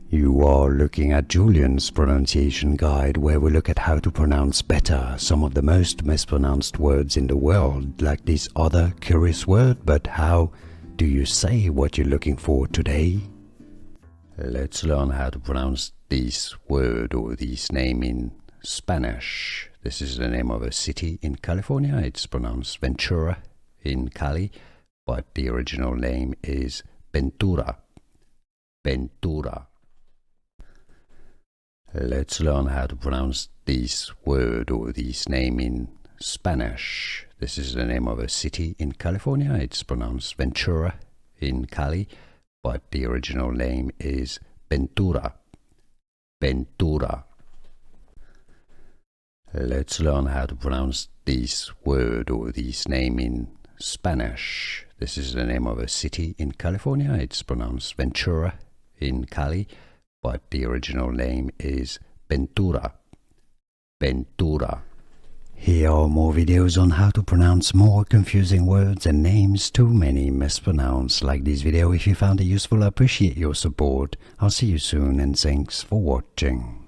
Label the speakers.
Speaker 1: You are looking at Julian's pronunciation guide, where we look at how to pronounce better some of the most mispronounced words in the world, like this other curious word. But how do you say what you're looking for today? Let's learn how to pronounce this word or this name in Spanish. This is the name of a city in California. It's pronounced Ventura in Cali, but the original name is Ventura. Ventura. Let's learn how to pronounce this word or this name in Spanish. This is the name of a city in California. It's pronounced Ventura in Cali, but the original name is Ventura. Ventura. Let's learn how to pronounce this word or this name in Spanish. This is the name of a city in California. It's pronounced Ventura in Cali, but the original name is Ventura. Ventura. Here are more videos on how to pronounce more confusing words and names too many mispronounced. Like this video if you found it useful. I appreciate your support. I'll see you soon and thanks for watching.